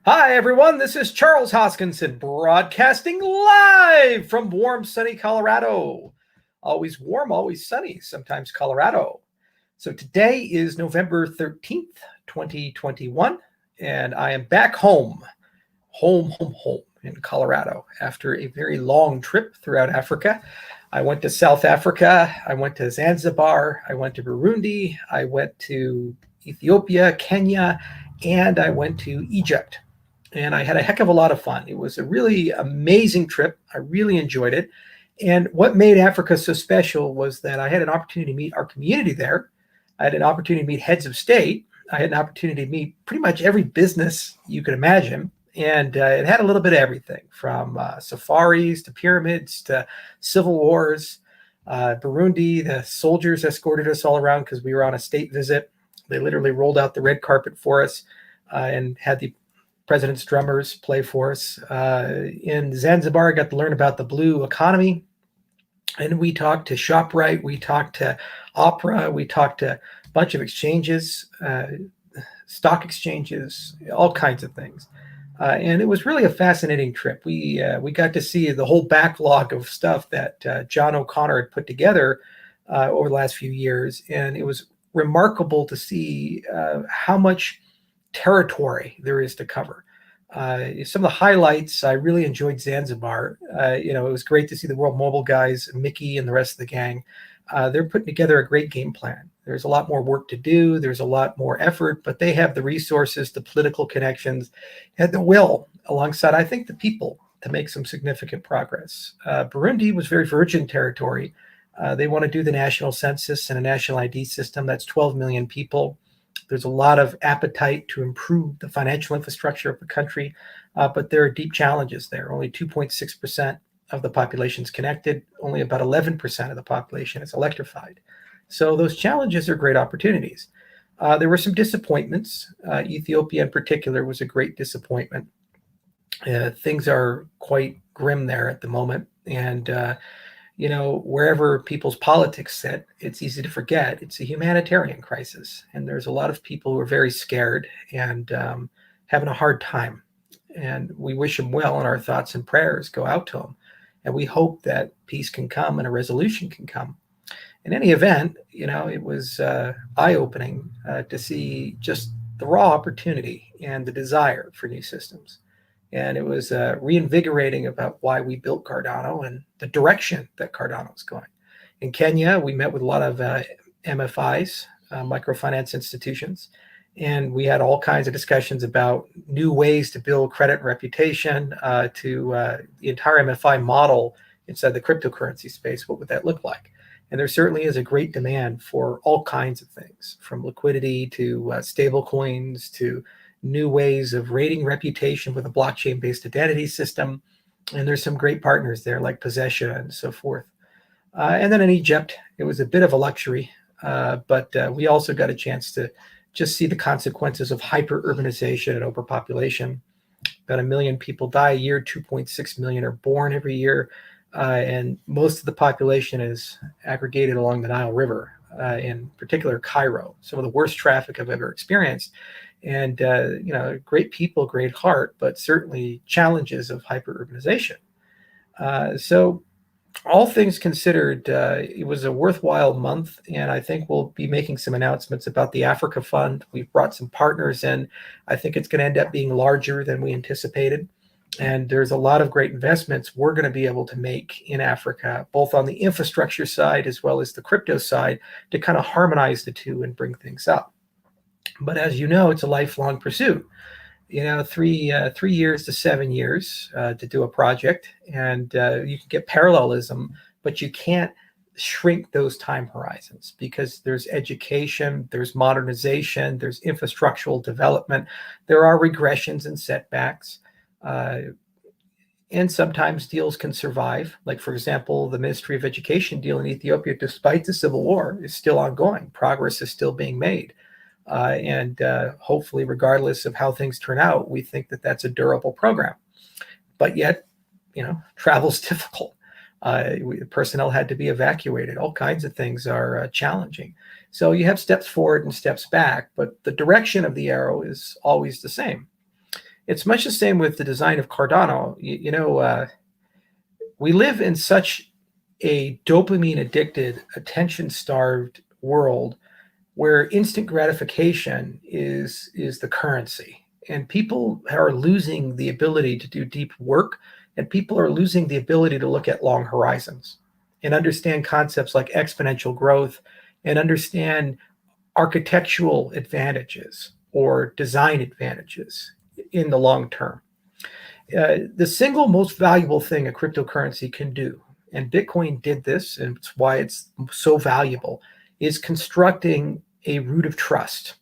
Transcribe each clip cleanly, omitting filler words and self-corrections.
Hi, everyone. This is Charles Hoskinson broadcasting live from warm, sunny Colorado. Always warm, always sunny, sometimes Colorado. So today is November 13th, 2021, and I am back home in Colorado after a very long trip throughout Africa. I went to South Africa, I went to Zanzibar, I went to Burundi, I went to Ethiopia, Kenya, and I went to Egypt. And I had a heck of a lot of fun. It was a really amazing trip. I really enjoyed it. And what made Africa so special was that I had an opportunity to meet our community there. I had an opportunity to meet heads of state. I had an opportunity to meet pretty much every business you could imagine. And it had a little bit of everything from safaris to pyramids to civil wars. Burundi, the soldiers escorted us all around because we were on a state visit. They literally rolled out the red carpet for us and had the president's drummers play for us. In Zanzibar, I got to learn about the blue economy. And we talked to ShopRite, we talked to Opera, we talked to a bunch of exchanges, stock exchanges, all kinds of things. And it was really a fascinating trip. We got to see the whole backlog of stuff that John O'Connor had put together over the last few years. And it was remarkable to see how much territory there is to cover. Some of the highlights, I really enjoyed Zanzibar. It was great to see the World Mobile guys, Mickey and the rest of the gang. They're putting together a great game plan. There's a lot more work to do. There's a lot more effort, but they have the resources, the political connections, and the will alongside, I think, the people to make some significant progress. Burundi was very virgin territory. They want to do the national census and a national ID system. That's 12 million people. There's a lot of appetite to improve the financial infrastructure of the country, but there are deep challenges there. Only 2.6% of the population is connected. Only about 11% of the population is electrified. So those challenges are great opportunities. There were some disappointments. Ethiopia in particular was a great disappointment. Things are quite grim there at the moment. And wherever people's politics sit, it's easy to forget it's a humanitarian crisis. And there's a lot of people who are very scared and having a hard time. And we wish them well, and our thoughts and prayers go out to them. And we hope that peace can come and a resolution can come. In any event, it was eye-opening to see just the raw opportunity and the desire for new systems. And it was reinvigorating about why we built Cardano and the direction that Cardano is going. In Kenya, we met with a lot of MFIs, microfinance institutions, and we had all kinds of discussions about new ways to build credit and reputation to the entire MFI model inside the cryptocurrency space. What would that look like? And there certainly is a great demand for all kinds of things, from liquidity to stable coins to new ways of rating reputation with a blockchain-based identity system. And there's some great partners there like Possession and so forth. And then in Egypt, it was a bit of a luxury, but we also got a chance to just see the consequences of hyper-urbanization and overpopulation. About 1 million people die a year, 2.6 million are born every year, and most of the population is aggregated along the Nile River, in particular Cairo, some of the worst traffic I've ever experienced. And, great people, great heart, but certainly challenges of hyper-urbanization. So all things considered, it was a worthwhile month, and I think we'll be making some announcements about the Africa Fund. We've brought some partners in. I think it's going to end up being larger than we anticipated. And there's a lot of great investments we're going to be able to make in Africa, both on the infrastructure side as well as the crypto side, to kind of harmonize the two and bring things up. But as you know, it's a lifelong pursuit. 3 years to 7 years to do a project, and you can get parallelism, but you can't shrink those time horizons because there's education, there's modernization, there's infrastructural development, there are regressions and setbacks. And sometimes deals can survive. Like, for example, the Ministry of Education deal in Ethiopia, despite the civil war, is still ongoing. Progress is still being made. And hopefully, regardless of how things turn out, we think that that's a durable program. But yet, travel's difficult. Personnel had to be evacuated. All kinds of things are challenging. So you have steps forward and steps back, but the direction of the arrow is always the same. It's much the same with the design of Cardano. We live in such a dopamine addicted, attention starved world where instant gratification is the currency, and people are losing the ability to do deep work, and people are losing the ability to look at long horizons and understand concepts like exponential growth and understand architectural advantages or design advantages in the long term. The single most valuable thing a cryptocurrency can do, and Bitcoin did this, and it's why it's so valuable, is constructing a root of trust,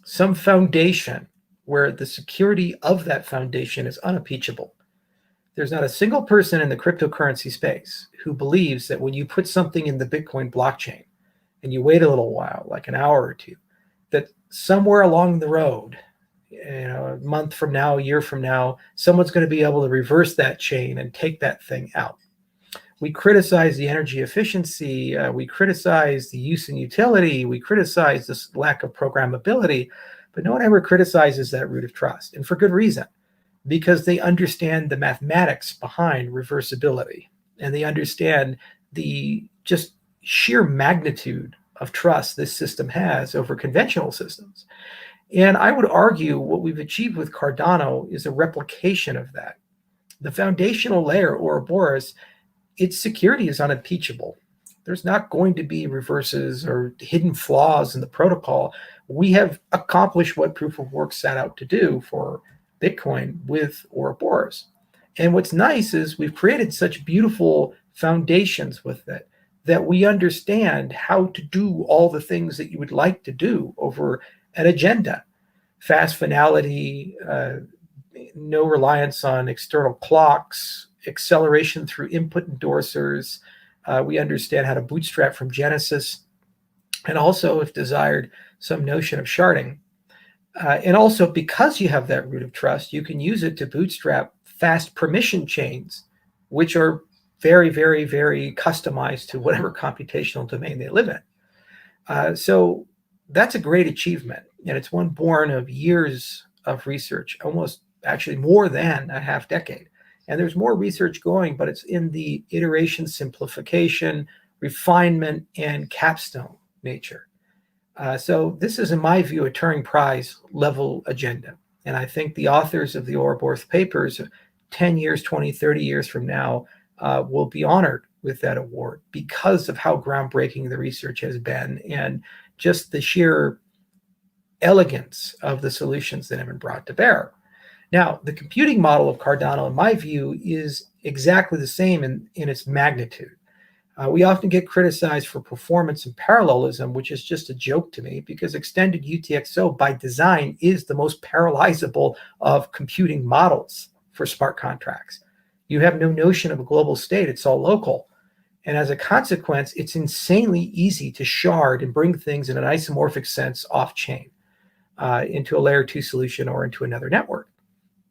some foundation where the security of that foundation is unimpeachable. There's not a single person in the cryptocurrency space who believes that when you put something in the Bitcoin blockchain and you wait a little while, like an hour or two, that somewhere along the road, a month from now, a year from now, someone's going to be able to reverse that chain and take that thing out. We criticize the energy efficiency, we criticize the use and utility, we criticize this lack of programmability, but no one ever criticizes that root of trust, and for good reason, because they understand the mathematics behind reversibility, and they understand the just sheer magnitude of trust this system has over conventional systems. And I would argue what we've achieved with Cardano is a replication of that. The foundational layer, Ouroboros, its security is unimpeachable. There's not going to be reverses or hidden flaws in the protocol. We have accomplished what proof of work set out to do for Bitcoin with Ouroboros. And what's nice is we've created such beautiful foundations with it that we understand how to do all the things that you would like to do over an agenda. Fast finality, no reliance on external clocks, acceleration through input endorsers. We understand how to bootstrap from Genesis, and also, if desired, some notion of sharding. And also, because you have that root of trust, you can use it to bootstrap fast permission chains, which are very, very, very customized to whatever computational domain they live in. So that's a great achievement, and it's one born of years of research, almost actually more than a half decade. And there's more research going, but it's in the iteration, simplification, refinement, and capstone nature. So this is, in my view, a Turing Prize level agenda. And I think the authors of the Ouroboros papers, 10 years, 20, 30 years from now, will be honored with that award because of how groundbreaking the research has been and just the sheer elegance of the solutions that have been brought to bear. Now, the computing model of Cardano, in my view, is exactly the same in its magnitude. We often get criticized for performance and parallelism, which is just a joke to me, because extended UTXO by design is the most parallelizable of computing models for smart contracts. You have no notion of a global state, it's all local. And as a consequence, it's insanely easy to shard and bring things in an isomorphic sense off-chain into a layer 2 solution or into another network.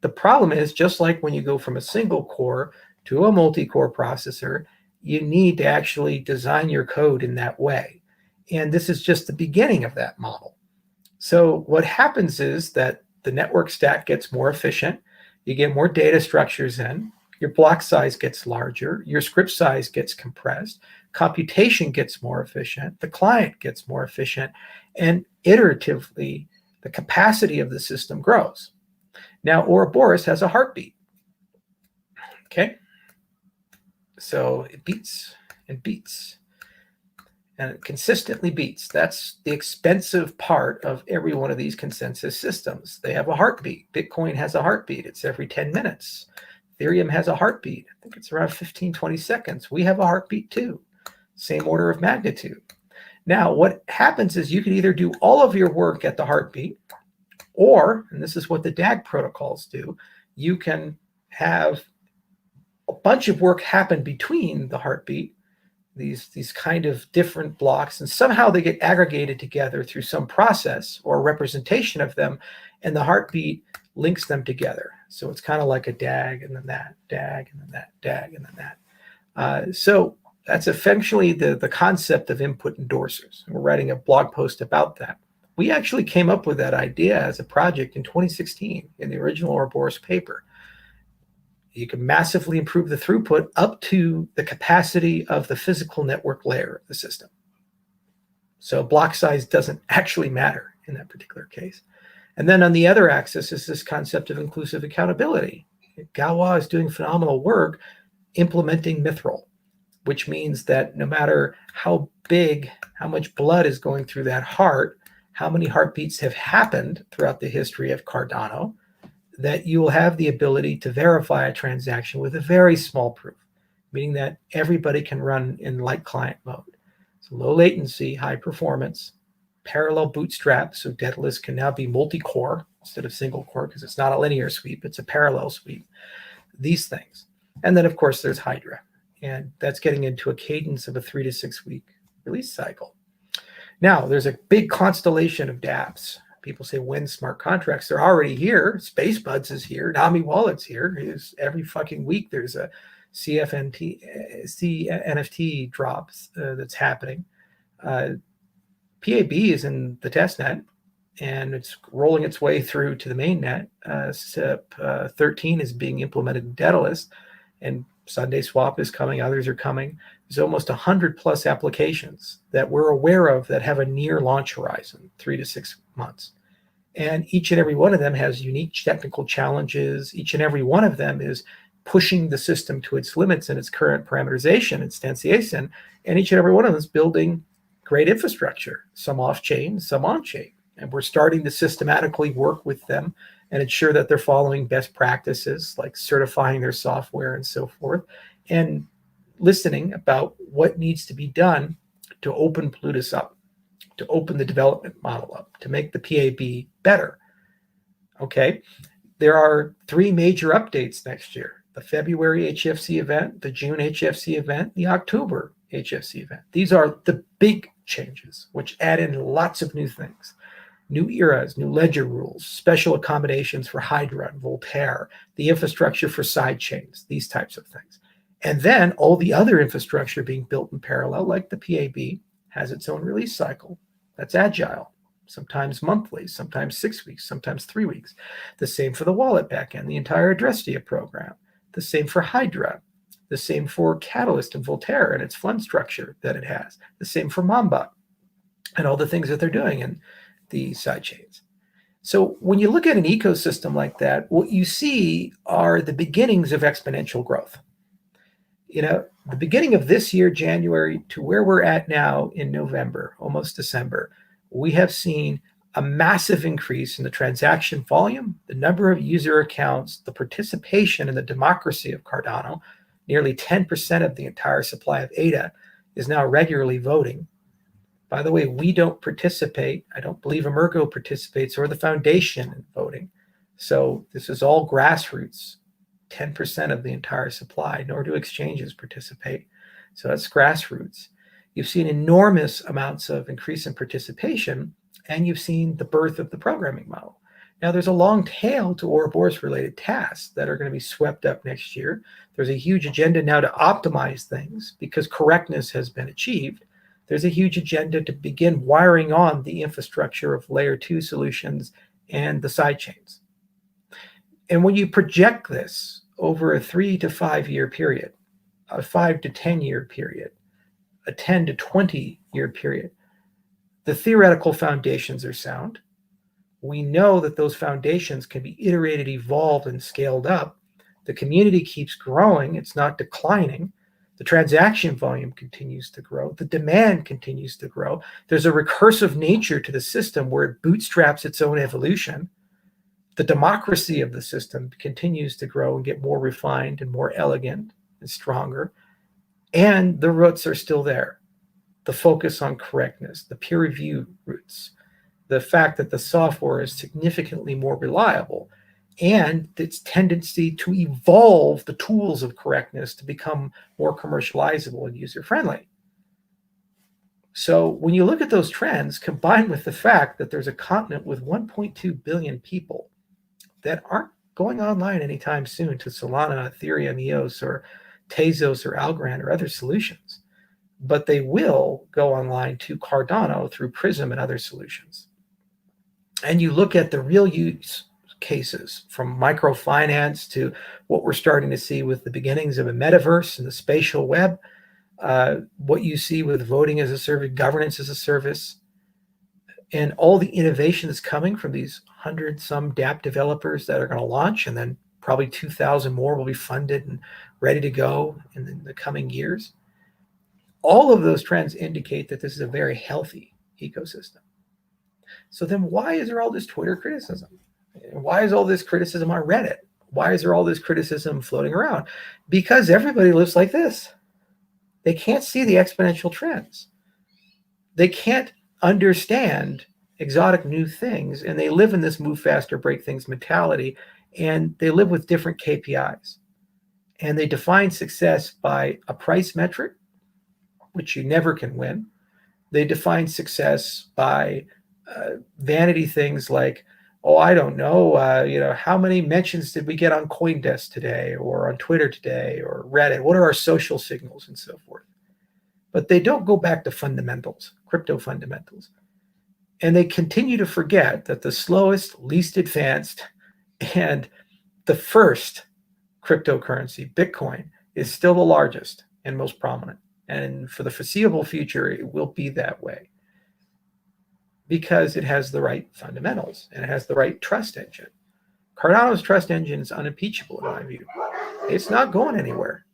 The problem is, just like when you go from a single core to a multi-core processor, you need to actually design your code in that way. And this is just the beginning of that model. So what happens is that the network stack gets more efficient, you get more data structures in, your block size gets larger, your script size gets compressed, computation gets more efficient, the client gets more efficient, and iteratively, the capacity of the system grows. Now, Ouroboros has a heartbeat, okay? So it beats and beats, and it consistently beats. That's the expensive part of every one of these consensus systems. They have a heartbeat. Bitcoin has a heartbeat. It's every 10 minutes. Ethereum has a heartbeat. I think it's around 15, 20 seconds. We have a heartbeat too. Same order of magnitude. Now, what happens is you can either do all of your work at the heartbeat, or, and this is what the DAG protocols do, you can have a bunch of work happen between the heartbeat, these kind of different blocks, and somehow they get aggregated together through some process or representation of them, and the heartbeat links them together. So it's kind of like a DAG, and then that, DAG, and then that, DAG, and then that. So that's essentially the concept of input endorsers. We're writing a blog post about that. We actually came up with that idea as a project in 2016 in the original Ouroboros paper. You can massively improve the throughput up to the capacity of the physical network layer of the system. So block size doesn't actually matter in that particular case. And then on the other axis is this concept of inclusive accountability. Galois is doing phenomenal work implementing mithril, which means that no matter how big, how much blood is going through that heart, how many heartbeats have happened throughout the history of Cardano, that you will have the ability to verify a transaction with a very small proof, meaning that everybody can run in light client mode. So low latency, high performance, parallel bootstrap, so Daedalus can now be multi-core instead of single core because it's not a linear sweep, it's a parallel sweep. These things. And then, of course, there's Hydra. And that's getting into a cadence of a 3 to 6 week release cycle. Now, there's a big constellation of dApps. People say, when smart contracts? They're already here. SpaceBuds is here. Nami Wallet's here. Every fucking week there's a NFT drops that's happening. PAB is in the test net, and it's rolling its way through to the main net. SIP 13 is being implemented in Daedalus, and Sunday Swap is coming. Others are coming. There's almost 100 plus applications that we're aware of that have a near launch horizon, 3 to 6 months. And each and every one of them has unique technical challenges. Each and every one of them is pushing the system to its limits in its current parameterization, instantiation, and each and every one of them is building great infrastructure, some off-chain, some on-chain. And we're starting to systematically work with them and ensure that they're following best practices, like certifying their software and so forth, and listening about what needs to be done to open Plutus up, to open the development model up, to make the PAB better. Okay, there are 3 major updates next year: the February HFC event, the June HFC event, the October HFC event. These are the big changes, which add in lots of new things. New eras, new ledger rules, special accommodations for Hydra and Voltaire, the infrastructure for side chains, these types of things. And then all the other infrastructure being built in parallel, like the PAB, has its own release cycle. That's agile, sometimes monthly, sometimes 6 weeks, sometimes 3 weeks. The same for the wallet backend, the entire Adrestia program. The same for Hydra. The same for Catalyst and Voltaire and its fund structure that it has. The same for Mamba and all the things that they're doing in the side chains. So when you look at an ecosystem like that, what you see are the beginnings of exponential growth. You know, the beginning of this year, January, to where we're at now in November, almost December, we have seen a massive increase in the transaction volume, the number of user accounts, the participation in the democracy of Cardano. Nearly 10% of the entire supply of ADA is now regularly voting. By the way, we don't participate. I don't believe Emergo participates or the foundation in voting. So this is all grassroots, 10% of the entire supply, nor do exchanges participate. So that's grassroots. You've seen enormous amounts of increase in participation, and you've seen the birth of the programming model. Now, there's a long tail to Ouroboros-related tasks that are going to be swept up next year. There's a huge agenda now to optimize things because correctness has been achieved. There's a huge agenda to begin wiring on the infrastructure of layer 2 solutions and the side chains. And when you project this over a 3 to 5 year period, a 5 to 10 year period, a 10 to 20 year period, the theoretical foundations are sound. We know that those foundations can be iterated, evolved, and scaled up. The community keeps growing. It's not declining. The transaction volume continues to grow. The demand continues to grow. There's a recursive nature to the system where it bootstraps its own evolution. The democracy of the system continues to grow and get more refined and more elegant and stronger. And the roots are still there. The focus on correctness, the peer review roots, the fact that the software is significantly more reliable, and its tendency to evolve the tools of correctness to become more commercializable and user-friendly. So when you look at those trends, combined with the fact that there's a continent with 1.2 billion people that aren't going online anytime soon to Solana, Ethereum, EOS, or Tezos, or Algorand, or other solutions, but they will go online to Cardano through Prism and other solutions. and you look at the real use cases from microfinance to what we're starting to see with the beginnings of a metaverse and the spatial web, what you see with voting as a service, governance as a service, and all the innovation that's coming from these 100-some dApp developers that are going to launch, and then probably 2,000 more will be funded and ready to go in the coming years. All of those trends indicate that this is a very healthy ecosystem. So then why is there all this Twitter criticism? Why is all this criticism on Reddit? Why is there all this criticism floating around? Because everybody lives like this. They can't see the exponential trends. They can't understand exotic new things, and they live in this move faster, break things mentality, and they live with different KPIs. And they define success by a price metric, which you never can win. They define success by vanity things like, oh, I don't know, how many mentions did we get on CoinDesk today, or on Twitter today, or Reddit? What are our social signals and so forth? But they don't go back to fundamentals, crypto fundamentals. And they continue to forget that the slowest, least advanced, and the first cryptocurrency, Bitcoin, is still the largest and most prominent. And for the foreseeable future, it will be that way because it has the right fundamentals and it has the right trust engine. Cardano's trust engine is unimpeachable in my view. It's not going anywhere.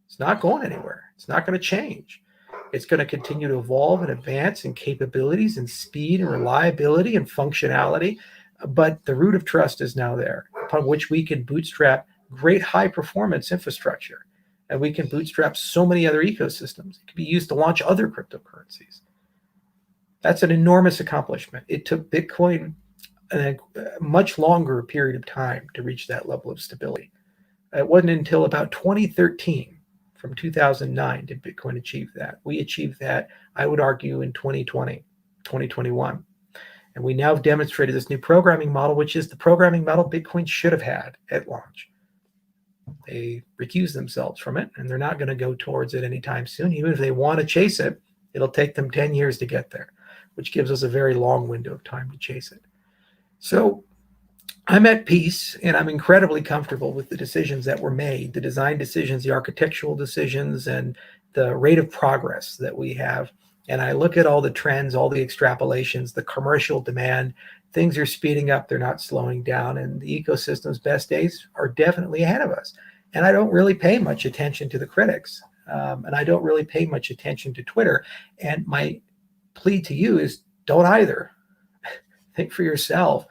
It's not going anywhere. It's not going to change. It's going to continue to evolve and advance in capabilities and speed and reliability and functionality. But the root of trust is now there, upon which we can bootstrap great high performance infrastructure. And we can bootstrap so many other ecosystems. It can be used to launch other cryptocurrencies. That's an enormous accomplishment. It took Bitcoin a much longer period of time to reach that level of stability. It wasn't until about 2013, from 2009, did Bitcoin achieve that. We achieved that, I would argue, in 2020, 2021. And we now have demonstrated this new programming model, which is the programming model Bitcoin should have had at launch. They recuse themselves from it, and they're not going to go towards it anytime soon. Even if they want to chase it, it'll take them 10 years to get there, which gives us a very long window of time to chase it. So I'm at peace, and I'm incredibly comfortable with the decisions that were made, the design decisions, the architectural decisions, and the rate of progress that we have. And I look at all the trends, all the extrapolations, the commercial demand. Things are speeding up. They're not slowing down. And the ecosystem's best days are definitely ahead of us. And I don't really pay much attention to the critics. And I don't really pay much attention to Twitter. And my plea to you is don't either. Think for yourself.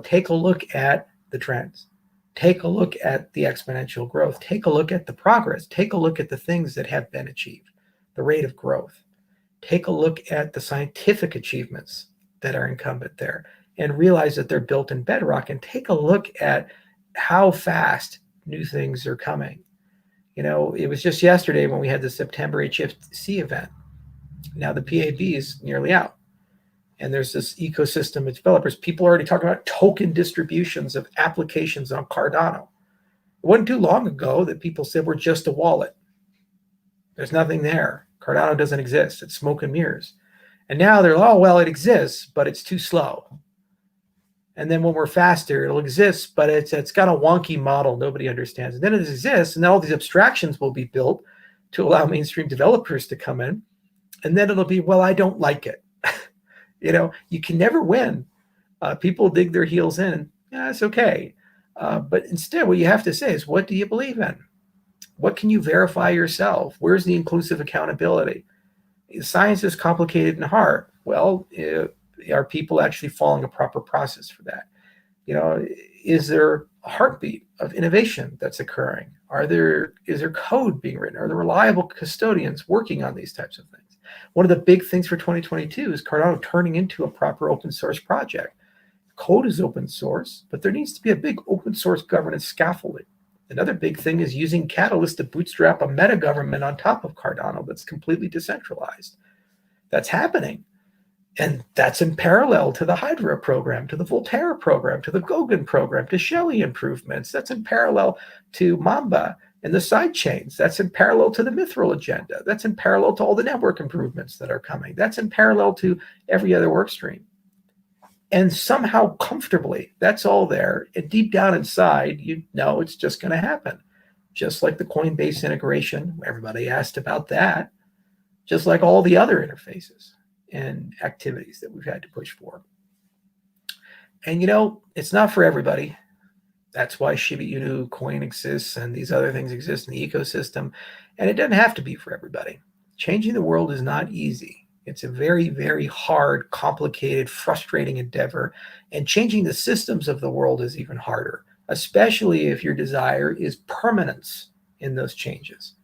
Take a look at the trends. Take a look at the exponential growth. Take a look at the progress. Take a look at the things that have been achieved, the rate of growth. Take a look at the scientific achievements that are incumbent there and realize that they're built in bedrock, and take a look at how fast new things are coming. It was just yesterday when we had the September HFC event. Now the PAB is nearly out. And there's this ecosystem of developers. People are already talking about token distributions of applications on Cardano. It wasn't too long ago that people said we're just a wallet. There's nothing there. Cardano doesn't exist. It's smoke and mirrors. And now they're, oh, well, it exists, but it's too slow. And then when we're faster, it'll exist, but it's got a wonky model nobody understands. And then it exists, and then all these abstractions will be built to allow mainstream developers to come in. And then it'll be, well, I don't like it. You can never win. People dig their heels in. Yeah, it's okay. But instead, what you have to say is, what do you believe in? What can you verify yourself? Where's the inclusive accountability? Science is complicated and hard. Well, are people actually following a proper process for that? Is there a heartbeat of innovation that's occurring? Is there code being written? Are there reliable custodians working on these types of things? One of the big things for 2022 is Cardano turning into a proper open source project. Code is open source, but there needs to be a big open source governance scaffolding. Another big thing is using Catalyst to bootstrap a meta government on top of Cardano that's completely decentralized. That's happening. And that's in parallel to the Hydra program, to the Volterra program, to the Goguen program, to Shelley improvements. That's in parallel to Mamba and the side chains. That's in parallel to the Mithril agenda. That's in parallel to all the network improvements that are coming. That's in parallel to every other work stream. And somehow comfortably, that's all there. And deep down inside, you know it's just going to happen. Just like the Coinbase integration, everybody asked about that. Just like all the other interfaces and activities that we've had to push for. And you know, it's not for everybody. That's why Shiba Inu coin exists and these other things exist in the ecosystem. And it doesn't have to be for everybody. Changing the world is not easy. It's a very, very hard, complicated, frustrating endeavor. And changing the systems of the world is even harder, especially if your desire is permanence in those changes.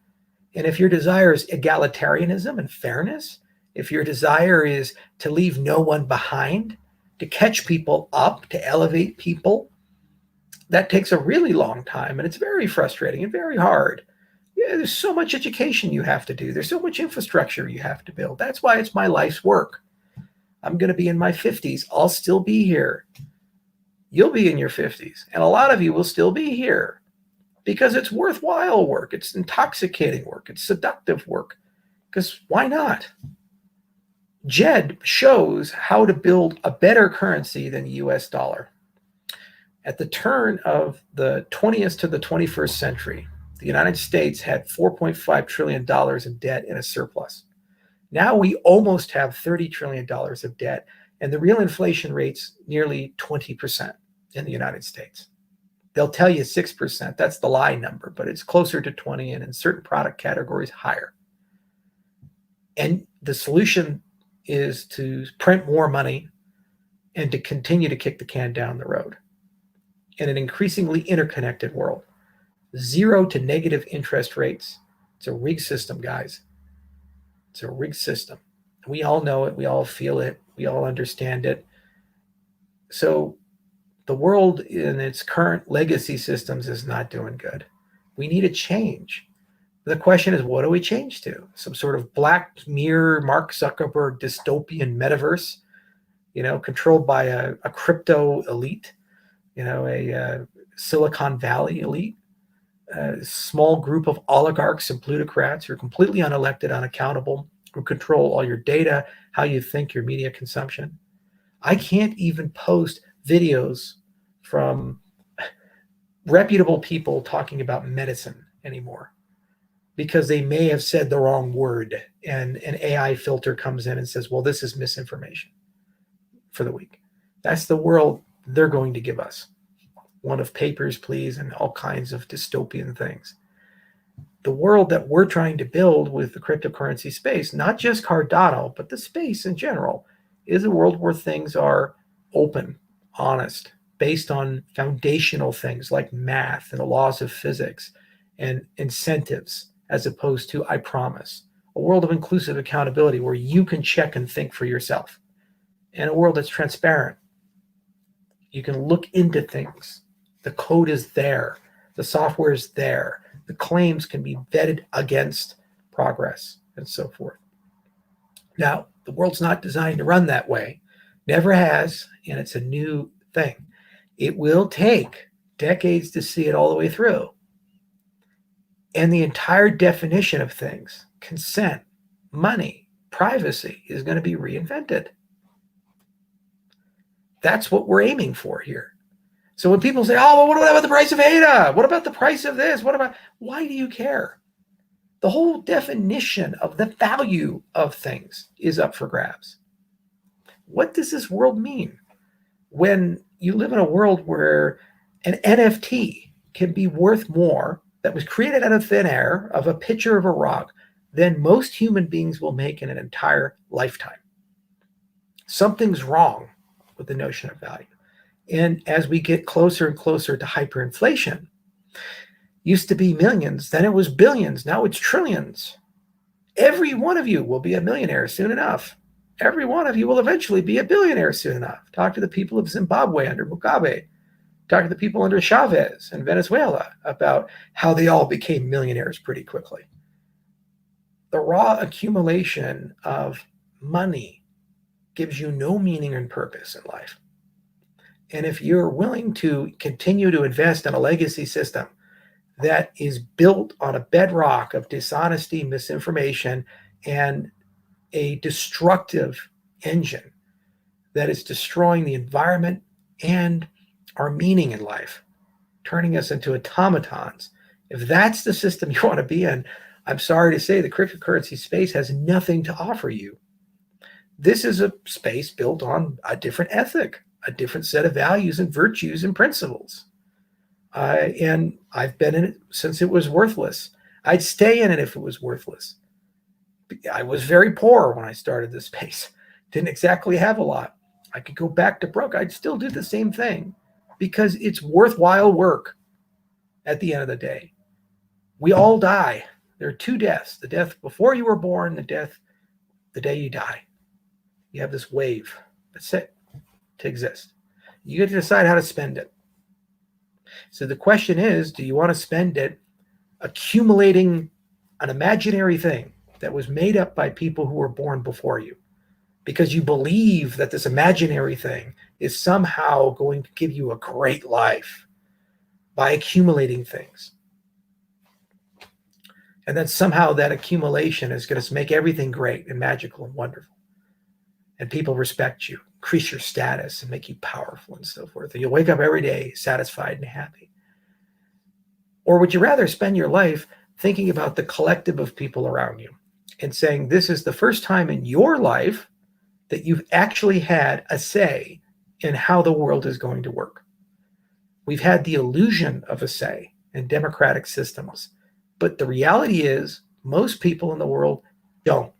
And if your desire is egalitarianism and fairness, if your desire is to leave no one behind, to catch people up, to elevate people, that takes a really long time, and it's very frustrating and very hard. Yeah, there's so much education you have to do. There's so much infrastructure you have to build. That's why it's my life's work. I'm going to be in my 50s. I'll still be here. You'll be in your 50s, and a lot of you will still be here because it's worthwhile work. It's intoxicating work. It's seductive work. Because why not? JED shows how to build a better currency than the US dollar. At the turn of the 20th to the 21st century, the United States had $4.5 trillion of debt and a surplus. Now we almost have $30 trillion of debt, and the real inflation rate's nearly 20% in the United States. They'll tell you 6%. That's the lie number, but it's closer to 20 and in certain product categories higher. And the solution is to print more money and to continue to kick the can down the road in an increasingly interconnected world. 0 to negative interest rates. It's a rigged system, guys. It's a rigged system. We all know it. We all feel it. We all understand it. So the world in its current legacy systems is not doing good. We need a change. The question is, what do we change to? Some sort of Black Mirror, Mark Zuckerberg dystopian metaverse, controlled by a crypto elite, a Silicon Valley elite, a small group of oligarchs and plutocrats who are completely unelected, unaccountable, who control all your data, how you think, your media consumption. I can't even post videos from reputable people talking about medicine anymore because they may have said the wrong word and an AI filter comes in and says, well, this is misinformation for the week. That's the world they're going to give us. One of papers, please, and all kinds of dystopian things. The world that we're trying to build with the cryptocurrency space, not just Cardano, but the space in general, is a world where things are open, honest, based on foundational things like math and the laws of physics and incentives, as opposed to I promise. A world of inclusive accountability where you can check and think for yourself. And a world that's transparent. You can look into things. The code is there. The software is there. The claims can be vetted against progress and so forth. Now, the world's not designed to run that way. Never has, and it's a new thing. It will take decades to see it all the way through. And the entire definition of things, consent, money, privacy, is going to be reinvented. That's what we're aiming for here. So when people say, oh, well, what about the price of ADA? What about the price of this? Why do you care? The whole definition of the value of things is up for grabs. What does this world mean when you live in a world where an NFT can be worth more that was created out of thin air of a picture of a rock than most human beings will make in an entire lifetime? Something's wrong with the notion of value. And as we get closer and closer to hyperinflation, used to be millions, then it was billions, now it's trillions. Every one of you will be a millionaire soon enough. Every one of you will eventually be a billionaire soon enough. Talk to the people of Zimbabwe under Mugabe. Talk to the people under Chavez and Venezuela about how they all became millionaires pretty quickly. The raw accumulation of money gives you no meaning and purpose in life. And if you're willing to continue to invest in a legacy system that is built on a bedrock of dishonesty, misinformation, and a destructive engine that is destroying the environment and our meaning in life, turning us into automatons. If that's the system you want to be in, I'm sorry to say the cryptocurrency space has nothing to offer you. This is a space built on a different ethic, a different set of values and virtues and principles. And I've been in it since it was worthless. I'd stay in it if it was worthless. I was very poor when I started this space. Didn't exactly have a lot. I could go back to broke. I'd still do the same thing because it's worthwhile work at the end of the day. We all die. There are two deaths, the death before you were born, the death the day you die. You have this wave. That's it to exist. You get to decide how to spend it. So the question is, do you want to spend it accumulating an imaginary thing that was made up by people who were born before you because you believe that this imaginary thing is somehow going to give you a great life by accumulating things? And then somehow that accumulation is going to make everything great and magical and wonderful. And people respect you, increase your status, and make you powerful and so forth. And you'll wake up every day satisfied and happy. Or would you rather spend your life thinking about the collective of people around you and saying, this is the first time in your life that you've actually had a say in how the world is going to work? We've had the illusion of a say in democratic systems, but the reality is most people in the world don't.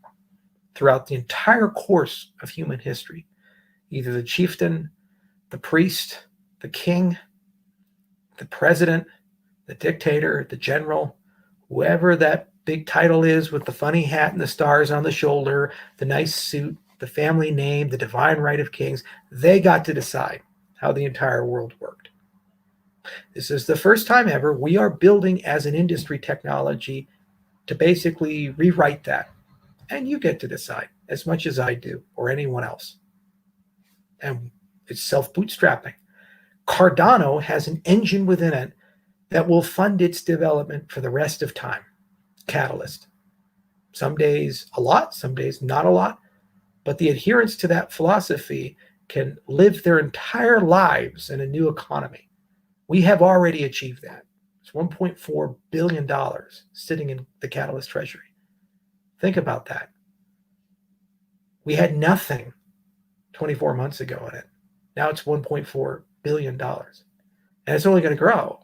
Throughout the entire course of human history, either the chieftain, the priest, the king, the president, the dictator, the general, whoever that big title is with the funny hat and the stars on the shoulder, the nice suit, the family name, the divine right of kings, they got to decide how the entire world worked. This is the first time ever we are building as an industry technology to basically rewrite that. And you get to decide as much as I do or anyone else. And it's self-bootstrapping. Cardano has an engine within it that will fund its development for the rest of time. Catalyst. Some days a lot, some days not a lot. But the adherents to that philosophy can live their entire lives in a new economy. We have already achieved that. It's $1.4 billion sitting in the Catalyst treasury. Think about that. We had nothing 24 months ago in it. Now it's $1.4 billion. And it's only going to grow.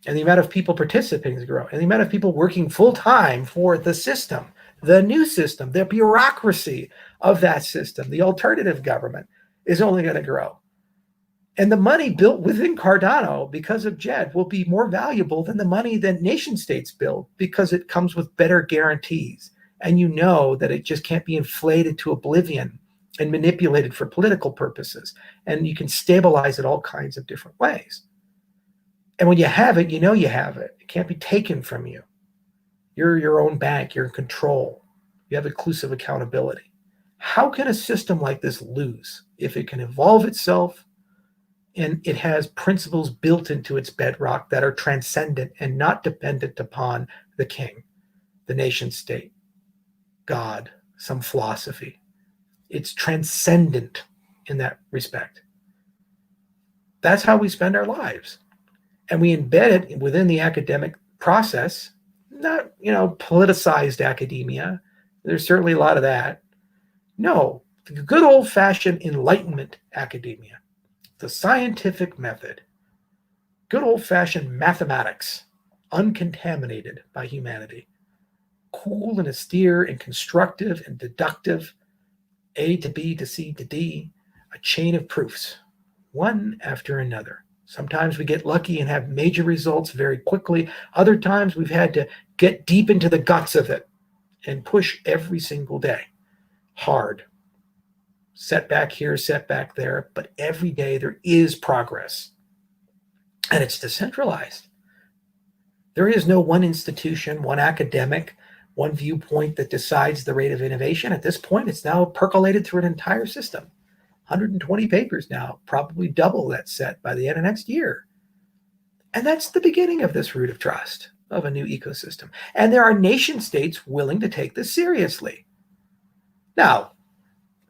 And the amount of people participating is growing. And the amount of people working full time for the system, the new system, the bureaucracy of that system, the alternative government is only going to grow. And the money built within Cardano because of JED will be more valuable than the money that nation states build because it comes with better guarantees. And you know that it just can't be inflated to oblivion and manipulated for political purposes. And you can stabilize it all kinds of different ways. And when you have it, you know you have it. It can't be taken from you. You're your own bank. You're in control. You have inclusive accountability. How can a system like this lose if it can evolve itself and it has principles built into its bedrock that are transcendent and not dependent upon the king, the nation state, God, some philosophy? It's transcendent in that respect. That's how we spend our lives. And we embed it within the academic process, not, politicized academia. There's certainly a lot of that. No, the good old-fashioned Enlightenment academia, the scientific method, good old-fashioned mathematics, uncontaminated by humanity, cool and austere and constructive and deductive, A to B to C to D, a chain of proofs, one after another. Sometimes we get lucky and have major results very quickly. Other times we've had to get deep into the guts of it and push every single day. Hard. Setback here, setback there, but every day there is progress. And it's decentralized. There is no one institution, one academic, one viewpoint that decides the rate of innovation. At this point, it's now percolated through an entire system. 120 papers now, probably double that set by the end of next year. And that's the beginning of this root of trust, of a new ecosystem. And there are nation states willing to take this seriously. Now,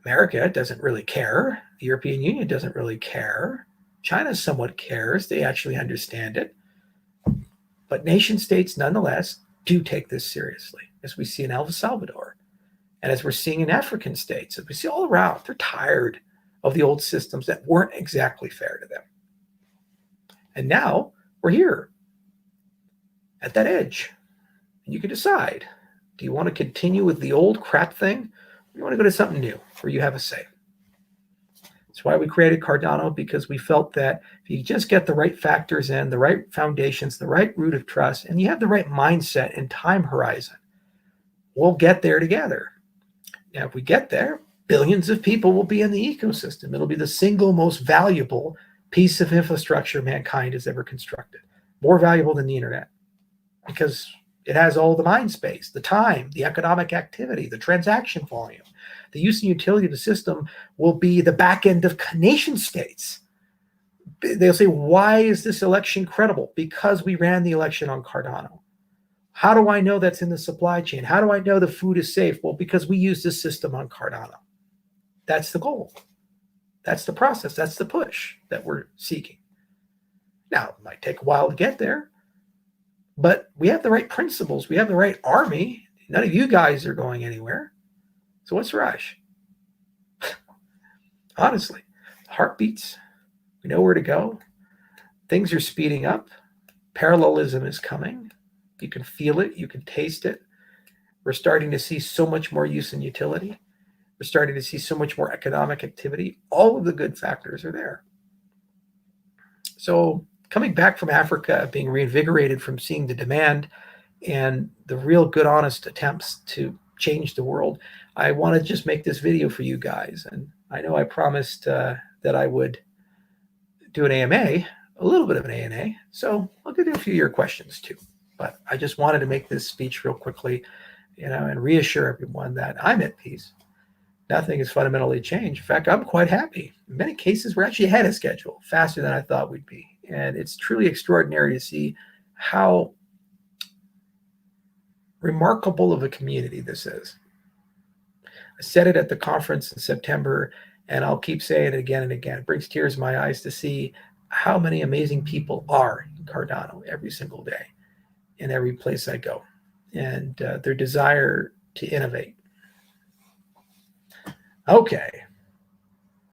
America doesn't really care. The European Union doesn't really care. China somewhat cares. They actually understand it. But nation states, nonetheless, do take this seriously, as we see in El Salvador, and as we're seeing in African states, as we see all around. They're tired of the old systems that weren't exactly fair to them. And now we're here at that edge. And you can decide, do you want to continue with the old crap thing? Or do you want to go to something new where you have a say? That's why we created Cardano, because we felt that if you just get the right factors in, the right foundations, the right root of trust, and you have the right mindset and time horizon, we'll get there together. Now, if we get there, billions of people will be in the ecosystem. It'll be the single most valuable piece of infrastructure mankind has ever constructed. More valuable than the internet, because it has all the mind space, the time, the economic activity, the transaction volume. The use and utility of the system will be the back end of nation states. They'll say, why is this election credible? Because we ran the election on Cardano. How do I know that's in the supply chain? How do I know the food is safe? Well, because we use this system on Cardano. That's the goal. That's the process. That's the push that we're seeking. Now, it might take a while to get there, but we have the right principles. We have the right army. None of you guys are going anywhere. So what's the rush? Honestly, heartbeats. We know where to go. Things are speeding up. Parallelism is coming. You can feel it. You can taste it. We're starting to see so much more use and utility. We're starting to see so much more economic activity. All of the good factors are there. So coming back from Africa, being reinvigorated from seeing the demand and the real good, honest attempts to change the world, I want to just make this video for you guys. And I know I promised that I would do an AMA, a little bit of an ANA. So I'll get to a few of your questions too. But I just wanted to make this speech real quickly, and reassure everyone that I'm at peace. Nothing has fundamentally changed. In fact, I'm quite happy. In many cases, we're actually ahead of schedule, faster than I thought we'd be. And it's truly extraordinary to see how remarkable of a community this is. I said it at the conference in September, and I'll keep saying it again and again. It brings tears to my eyes to see how many amazing people are in Cardano every single day, in every place I go, and their desire to innovate. Okay,